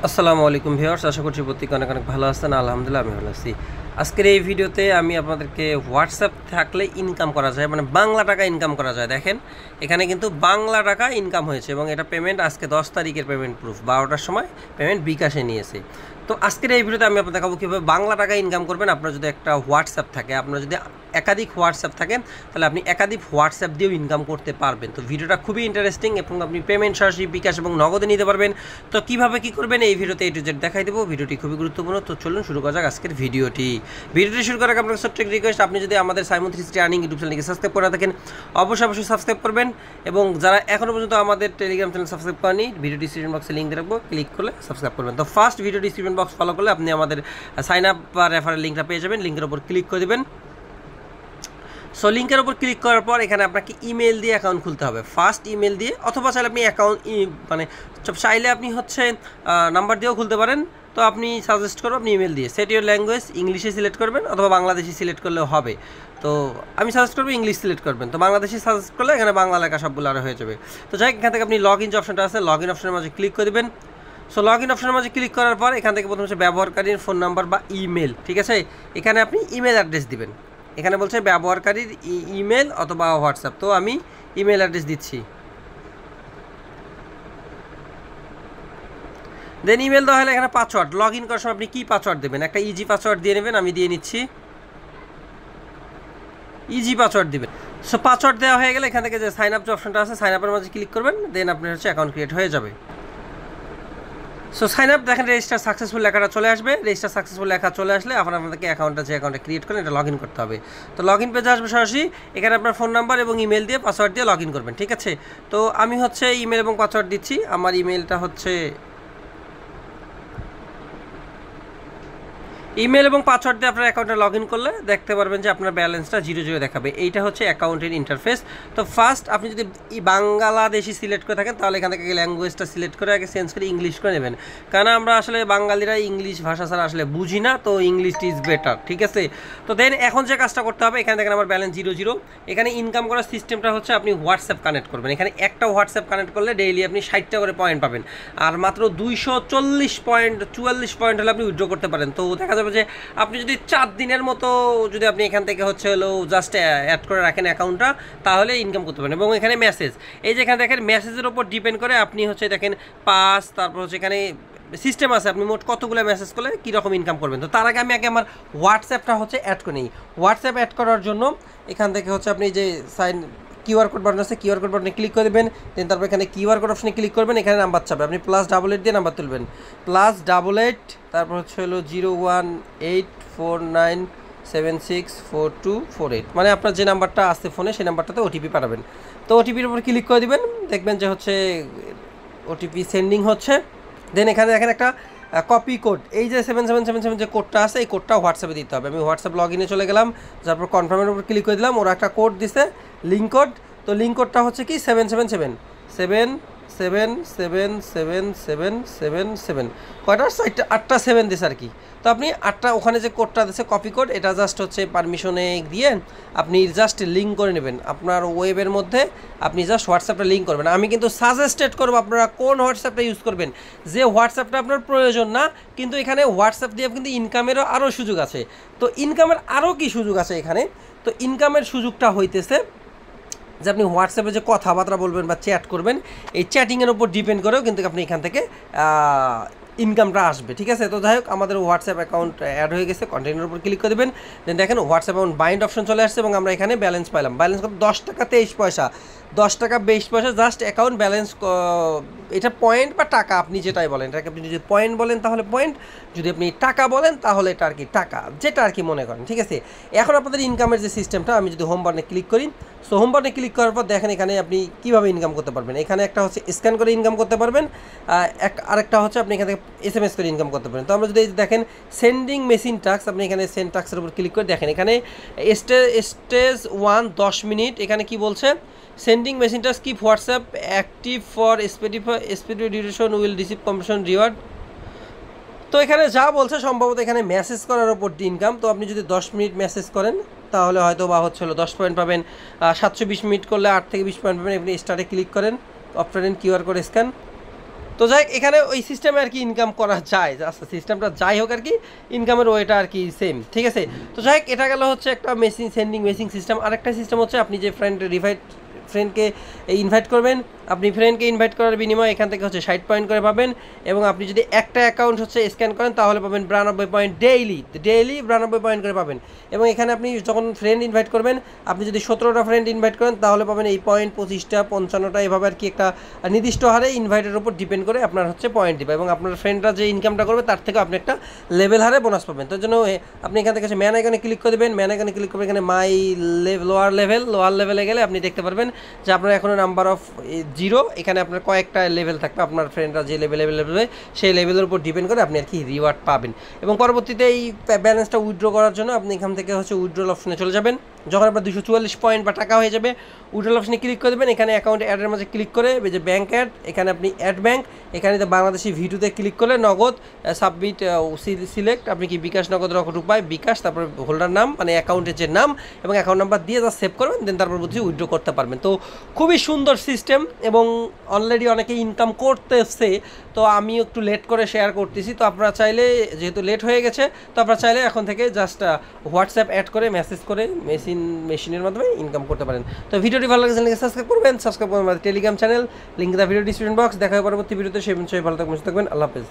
আসসালামু আলাইকুম ভিউয়ার্স, আশা করছি প্রত্যেকে অনেক অনেক ভালো আছেন। আলহামদুলিল্লাহ আমি ভালো আছি। আজকের এই ভিডিওতে আমি আপনাদেরকে হোয়াটসঅ্যাপ থাকলে ইনকাম করা যায়, মানে বাংলা টাকা ইনকাম করা যায়। দেখেন এখানে কিন্তু বাংলা টাকা ইনকাম হয়েছে এবং এটা পেমেন্ট আজকে 10 তারিখের পেমেন্ট প্রুফ, 12টার সময় পেমেন্ট বিকাশে নিয়েছে। তো আজকের এই ভিডিওতে আমি আপনাদের দেখাবো কীভাবে বাংলা টাকা ইনকাম করবেন। আপনার যদি একটা হোয়াটসঅ্যাপ থাকে, আপনার যদি একাধিক হোয়াটসঅ্যাপ থাকে, তাহলে আপনি একাধিক হোয়াটসঅ্যাপ দিয়েও ইনকাম করতে পারবেন। তো ভিডিওটা খুবই ইন্টারেস্টিং এবং আপনি পেমেন্ট সরাসরি বিকাশ এবং নগদে নিতে পারবেন। তো কীভাবে কী করবেন এই ভিডিওতে A to Z দেখাই দেবো। ভিডিওটি খুবই গুরুত্বপূর্ণ। তো চলুন শুরু করা যাক আজকের ভিডিওটি শুরু করার আগে আপনার ছোট্ট একটা রিকোয়েস্ট, আপনি যদি আমাদের সাইমন 360 আর্নিং ইউটিউব চ্যানেলকে সাবস্ক্রাইব করে থাকেন অবশ্যই সাবস্ক্রাইব করবেন, এবং যারা এখনও পর্যন্ত আমাদের টেলিগ্রাম চ্যানেল সাবস্ক্রাইব করেনি, ভিডিও ডিসক্রিপশন বক্সে লিঙ্ক দিয়ে রাখবো, ক্লিক করলে সাবস্ক্রাইব করবেন। তো first video description box follow করলে আপনি আমাদের সাইন আপ বা রেফারেল লিঙ্কটা পেয়ে যাবেন। লিঙ্কের উপর ক্লিক করে দেবেন। সো লিঙ্কের উপর ক্লিক করার পর এখানে আপনাকে ইমেল দিয়ে অ্যাকাউন্ট খুলতে হবে। ফার্স্ট ইমেল দিয়ে, অথবা চাইলে আপনি অ্যাকাউন্ট মানে চাইলে আপনি নাম্বার দিয়েও খুলতে পারেন। তো আপনি সাজেস্ট করবো আপনি ইমেল দিয়ে সেট ইউর ল্যাঙ্গুয়েজ, ইংলিশে সিলেক্ট করবেন অথবা বাংলাদেশি সিলেক্ট করলেও হবে। তো আমি সাজেস্ট করবো ইংলিশ সিলেক্ট করবেন। তো বাংলাদেশি সাজেস্ট করলে এখানে বাংলা লেখা সবগুলো আরও হয়ে যাবে। তো যাই এখান থেকে আপনি লগ ইন যে অপশনটা আছে, লগ ইন অপশনের মাঝে ক্লিক করে দেবেন। সো লগ ইন অপশনের মাঝে ক্লিক করার পর এখান থেকে প্রথমে হচ্ছে ব্যবহারকারীর ফোন নাম্বার বা ইমেল, ঠিক আছে। এখানে আপনি ইমেল অ্যাড্রেস দিবেন। এখানে বলছে ব্যবহারকারীর ইমেল অথবা হোয়াটসঅ্যাপ, তো আমি ইমেল অ্যাড্রেস দিচ্ছি। দেন ইমেল দেওয়া হলে এখানে পাসওয়ার্ড, লগ ইন করার সময় আপনি কী পাসওয়ার্ড দেবেন, একটা ইজি পাসওয়ার্ড দিয়ে নেবেন। আমি দিয়ে নিচ্ছি, ইজি পাসওয়ার্ড দিবেন। সো পাসওয়ার্ড দেওয়া হয়ে গেলে এখান থেকে যে সাইন আপ যে অপশনটা আছে, সাইন আপের মাঝে ক্লিক করবেন। দেন আপনার অ্যাকাউন্ট ক্রিয়েট হয়ে যাবে। সো সাইন আপ দেখেন রেজিস্টার সাকসেসফুল লেখাটা চলে আসবে। রেজিস্টার সাকসেসফুল লেখা চলে আসলে আপনাদেরকে অ্যাকাউন্টটা যে অ্যাকাউন্টে ক্রিয়েট করেন এটা লগ ইন করতে হবে। তো লগ ইন পেজে আসবে সরাসরি। এখানে আপনার ফোন নাম্বার এবং ইমেল দিয়ে পাসওয়ার্ড দিয়ে লগ ইন করবেন, ঠিক আছে। তো আমি ইমেল এবং পাসওয়ার্ড দিচ্ছি। আমার ইমেলটা ইমেল এবং পাসওয়ার্ড দিয়ে আপনার অ্যাকাউন্টে লগ ইন করলে দেখতে পারবেন যে আপনার ব্যালেন্সটা 0 দেখাবে। এইটা হচ্ছে অ্যাকাউন্টের ইন্টারফেস। তো ফার্স্ট আপনি যদি বাংলাদেশি সিলেক্ট করে থাকেন তাহলে এখান থেকে ল্যাঙ্গুয়েজটা সিলেক্ট করে আগে চেঞ্জ করে ইংলিশ করে নেবেন, কারণ আমরা আসলে বাঙালিরা ইংলিশ ভাষা ছাড়া আসলে বুঝি না। তো ইংলিশ ইজ বেটার, ঠিক আছে। তো দেন এখন যে কাজটা করতে হবে, এখানে দেখেন আমার ব্যালেন্স 0। এখানে ইনকাম করার সিস্টেমটা হচ্ছে আপনি হোয়াটসঅ্যাপ কানেক্ট করবেন। এখানে একটা হোয়াটসঅ্যাপ কানেক্ট করলে ডেইলি আপনি 60টা করে পয়েন্ট পাবেন, আর মাত্র 244 পয়েন্ট হলে আপনি উইথড্র করতে পারেন। তো দেখা যাবে যে আপনি যদি 4 দিনের মতো যদি আপনি এখান থেকে জাস্ট অ্যাড করে রাখেন অ্যাকাউন্টটা, তাহলে ইনকাম করতে পারেন। এবং এখানে মেসেজ, এই যে এখানে দেখেন মেসেজের ওপর ডিপেন্ড করে আপনি দেখেন পাস, তারপর এখানে সিস্টেম আছে আপনি মোট কতগুলো মেসেজ করলে কীরকম ইনকাম করবেন। তো তার আগে আমি আমার হোয়াটসঅ্যাপটা অ্যাড করে নিই। হোয়াটসঅ্যাপ অ্যাড করার জন্য এখান থেকে আপনি যে কিউআর কোড বাটন আছে, কিউআর কোড বাটনে ক্লিক করে দেবেন। দেন তারপর এখানে কিউআর কোড অপশনে ক্লিক করবেন। এখানে নাম্বার চাবে, আপনি +88 দিয়ে নাম্বার তুলবেন। +88 তারপর 018497642448, মানে আপনার যে নাম্বারটা আসছে ফোনে সেই নাম্বারটাতে ওটিপি পাঠাবেন। তো ওটিপির উপর ক্লিক করে দিবেন, দেখবেন যে ওটিপি সেন্ডিং হচ্ছে। দেন এখানে দেখেন একটা কপি কোড, এই যে 7777 যে কোডটা আছে এই কোডটা হোয়াটসঅ্যাপে দিতে হবে। আমি হোয়াটসঅ্যাপ লগ ইনে চলে গেলাম, তারপর কনফার্মের উপর ক্লিক করে দিলাম। ওরা একটা কোড দিছে, লিঙ্ক কোড। তো লিঙ্ক কোডটা কি 777 কয়টা 8টা 7 দিছে আর কি। তো আপনি 8টা ওখানে যে কোডটা দিচ্ছে কপি কোড, এটা জাস্ট পারমিশনে দিয়ে আপনি জাস্ট লিঙ্ক করে নেবেন আপনার ওয়েবের মধ্যে। আপনি জাস্ট হোয়াটসঅ্যাপটা লিঙ্ক করবেন। আমি কিন্তু সাজেস্টেড করবো আপনারা কোন হোয়াটসঅ্যাপটা ইউজ করবেন, যে হোয়াটসঅ্যাপটা আপনার প্রয়োজন না। কিন্তু এখানে হোয়াটসঅ্যাপ দিয়ে কিন্তু ইনকামেরও আরও সুযোগ আছে। তো ইনকামের আরও কি সুযোগ আছে এখানে, তো ইনকামের সুযোগটা হইতেছে যে আপনি হোয়াটসঅ্যাপে যে কথাবার্তা বলবেন বা চ্যাট করবেন, এই চ্যাটিংয়ের উপর ডিপেন্ড করেও কিন্তু আপনি এখান থেকে ইনকামটা আসবে, ঠিক আছে। তো যাই হোক আমাদের হোয়াটসঅ্যাপ অ্যাকাউন্ট অ্যাড হয়ে গেছে। কন্টেন্টের উপর ক্লিক করে দেবেন। দেন দেখেন হোয়াটসঅ্যাপ অ্যাকাউন্ট বাইন্ড অপশন চলে আসছে এবং আমরা এখানে ব্যালেন্স পাইলাম। ব্যালেন্স কত 10 টাকা 23 পয়সা, 10 টাকা 22 পয়সা জাস্ট অ্যাকাউন্ট ব্যালেন্স। এটা পয়েন্ট বা টাকা আপনি যেটাই বলেন, এটাকে আপনি যদি পয়েন্ট বলেন তাহলে পয়েন্ট, যদি আপনি টাকা বলেন তাহলে এটা আর কি টাকা, যেটা আর কি মনে করেন, ঠিক আছে। এখন আপনাদের ইনকামের যে সিস্টেমটা, আমি যদি হোম বাটনে ক্লিক করি, সো হোম বাটনে ক্লিক করার পর দেখেন এখানে আপনি কীভাবে ইনকাম করতে পারবেন। এখানে একটা স্ক্যান করে ইনকাম করতে পারবেন, আরেকটা আপনি এখান থেকে SMS করে ইনকাম করতে পারেন। তো আমরা যদি দেখেন সেন্ডিং মেশিন টাস্ক, আপনি এখানে সেন্ড টাস্কের উপর ক্লিক করে দেখেন এখানে স্টেজ 1 10 মিনিট। এখানে কি বলছে, sending machine task keep WhatsApp active for specific duration will receive commission reward. তো এখানে যা বলছে সম্ভবত এখানে মেসেজ করার উপর ইনকাম। তো আপনি যদি 10 মিনিট মেসেজ করেন তাহলে হয়তো বা 10 পয়েন্ট পাবেন। 720 মিনিট করলে 8 থেকে 20 পয়েন্ট পাবেন। আপনি স্টার্টে ক্লিক করেন, অপশন কিউআর কোড স্ক্যান। তো যাই হোক, এখানে ওই সিস্টেমে আর কি ইনকাম করা যায়, আচ্ছা সিস্টেমটা যাই হোক আর কি, ইনকামের ওয়েটা আর কি সেম, ঠিক আছে। তো যাই হোক, এটা গেল হচ্ছে একটা মেসিং সেন্ডিং মেসিং সিস্টেম। আরেকটা সিস্টেম হচ্ছে আপনি যে ফ্রেন্ডকে ইনভাইট করবেন, আপনি ফ্রেন্ডকে ইনভাইট করার বিনিময়ে এখান থেকে হচ্ছে 60 পয়েন্ট করে পাবেন, এবং আপনি যদি একটা অ্যাকাউন্ট হচ্ছে স্ক্যান করেন তাহলে পাবেন 92 পয়েন্ট, ডেইলি 92 পয়েন্ট করে পাবেন। এবং এখানে আপনি যখন ফ্রেন্ড ইনভাইট করবেন, আপনি যদি 17টা ফ্রেন্ড ইনভাইট করেন তাহলে পাবেন এই পয়েন্ট 25টা 55টা, এভাবে আর কি একটা নির্দিষ্ট হারে ইনভাইটের উপর ডিপেন্ড করে আপনার হচ্ছে পয়েন্ট দিবে, এবং আপনার ফ্রেন্ডরা যে ইনকামটা করবে তার থেকে আপনি একটা লেভেল হারে বোনাস পাবেন। তার জন্য আপনি এখান থেকে ম্যান আইকনে ক্লিক করে দেবেন, ম্যান আইকনে ক্লিক করবেন, এখানে মাই লোয়ার লেভেলে গেলে আপনি দেখতে পারবেন যে আপনার এখনও নাম্বার অফ 0, এখানে আপনার কয়েকটা লেভেল থাকবে, আপনার ফ্রেন্ডরা যে লেভেলে সেই লেভেলের উপর ডিপেন্ড করে আপনি আর কি রিওয়ার্ড পাবেন। এবং পরবর্তীতে এই ব্যালেন্সটা উইথড্র করার জন্য আপনি এখান থেকে হচ্ছে উইথড্রল অপশনে চলে যাবেন। যখন আপনার 244 পয়েন্ট বা টাকা হয়ে যাবে, উইথড্রল অপশনে ক্লিক করে দেবেন, এখানে অ্যাকাউন্ট অ্যাডের মাঝে ক্লিক করে যে ব্যাঙ্ক অ্যাড, এখানে আপনি অ্যাড ব্যাঙ্ক, এখানে বাংলাদেশি ভিডিওতে ক্লিক করলে নগদ সাবমিট সিলেক্ট, আপনি কি বিকাশ, নগদ, রকেট উপায়, বিকাশ, তারপর হোল্ডার নাম মানে অ্যাকাউন্টের যে নাম এবং অ্যাকাউন্ট নাম্বার দিয়ে যা সেভ করবেন, দেন তারপর বুঝি উইথড্র করতে পারবেন। তো খুবই সুন্দর সিস্টেম এবং অলরেডি অনেকে ইনকাম করতেছে, তো আমি একটু লেট করে শেয়ার করতেছি। তো আপনারা চাইলে, যেহেতু লেট হয়ে গেছে, তো আপনারা চাইলে এখন থেকে জাস্ট হোয়াটসঅ্যাপ অ্যাড করে মেসেজ করে মেশিনের মাধ্যমে ইনকাম করতে পারেন। তো ভিডিওটি ভালো লাগে চ্যানেলকে সাবস্ক্রাইব করবেন আমাদের Telegram channel, link the video description box. দেখা হবে পরবর্তী ভিডিওতে, সেই বিষয়ে ভালো থাকবেন, সুস্থ থাকবেন, আল্লাহ হাফেজ।